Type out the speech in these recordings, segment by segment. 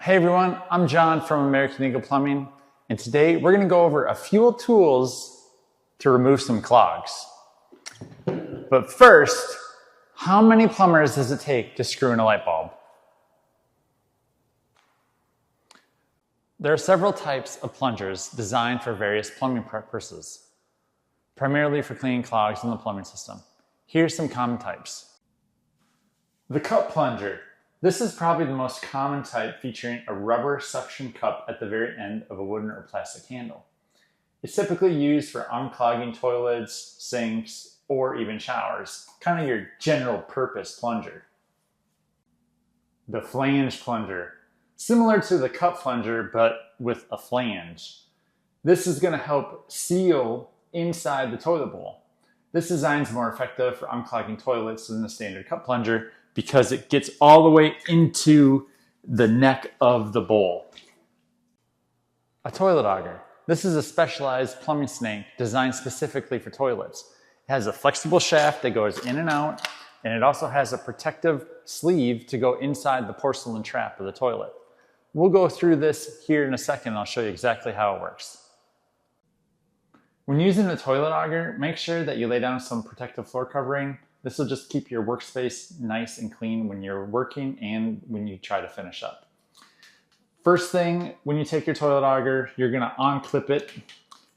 Hey everyone, I'm John from American Eagle Plumbing, and today we're going to go over a few tools to remove some clogs. But first, how many plumbers does it take to screw in a light bulb? There are several types of plungers designed for various plumbing purposes, primarily for cleaning clogs in the plumbing system. Here's some common types. The cup plunger. This is probably the most common type, featuring a rubber suction cup at the very end of a wooden or plastic handle. It's typically used for unclogging toilets, sinks, or even showers. Kind of your general purpose plunger. The flange plunger. Similar to the cup plunger, but with a flange. This is going to help seal inside the toilet bowl. This design is more effective for unclogging toilets than the standard cup plunger, because it gets all the way into the neck of the bowl. A toilet auger. This is a specialized plumbing snake designed specifically for toilets. It has a flexible shaft that goes in and out, and it also has a protective sleeve to go inside the porcelain trap of the toilet. We'll go through this here in a second, and I'll show you exactly how it works. When using the toilet auger, make sure that you lay down some protective floor covering. This will just keep your workspace nice and clean when you're working and when you try to finish up. First thing, when you take your toilet auger, you're gonna unclip it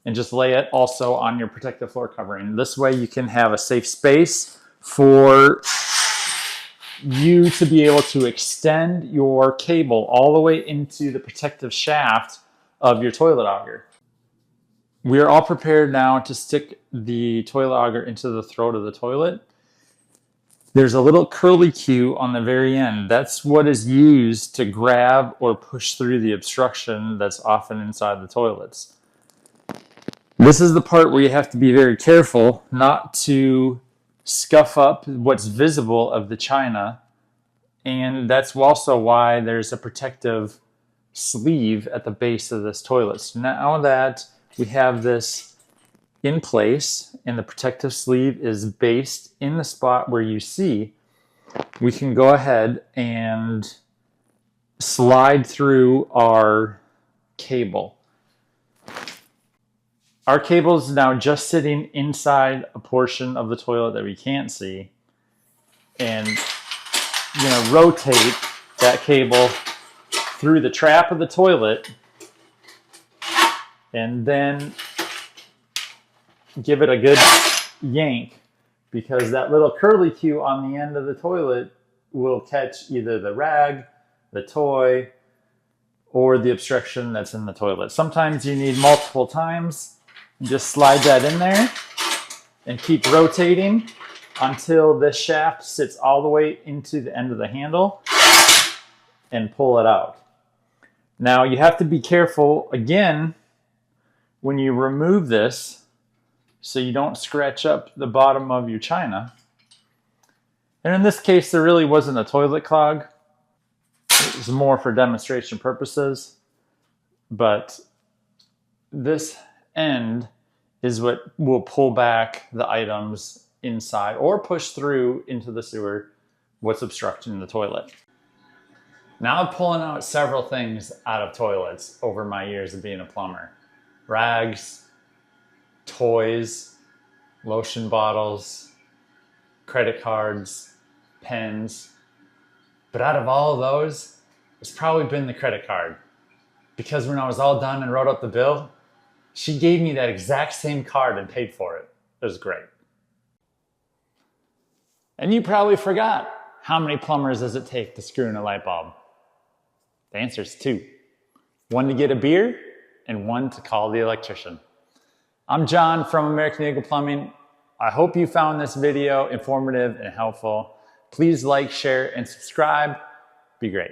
and just lay it also on your protective floor covering. This way you can have a safe space for you to be able to extend your cable all the way into the protective shaft of your toilet auger. We are all prepared now to stick the toilet auger into the throat of the toilet. There's a little curly cue on the very end. That's what is used to grab or push through the obstruction that's often inside the toilets. This is the part where you have to be very careful not to scuff up what's visible of the china. And that's also why there's a protective sleeve at the base of this toilet. So now that we have this in place and the protective sleeve is based in the spot where you see, we can go ahead and slide through our cable. Our cable is now just sitting inside a portion of the toilet that we can't see, and you're going to rotate that cable through the trap of the toilet and then give it a good yank, because that little curly cue on the end of the toilet will catch either the rag, the toy, or the obstruction that's in the toilet. Sometimes you need multiple times. Just slide that in there and keep rotating until this shaft sits all the way into the end of the handle, and pull it out. Now you have to be careful again when you remove this, so you don't scratch up the bottom of your china. And in this case, there really wasn't a toilet clog. It was more for demonstration purposes. But this end is what will pull back the items inside or push through into the sewer what's obstructing the toilet. Now I'm pulling out several things out of toilets over my years of being a plumber. Rags, toys, lotion bottles, credit cards, pens. But out of all of those, it's probably been the credit card. Because when I was all done and wrote up the bill, she gave me that exact same card and paid for it. It was great. And you probably forgot, how many plumbers does it take to screw in a light bulb? The answer is 2. 1 to get a beer and 1 to call the electrician. I'm John from American Eagle Plumbing. I hope you found this video informative and helpful. Please like, share, and subscribe. Be great.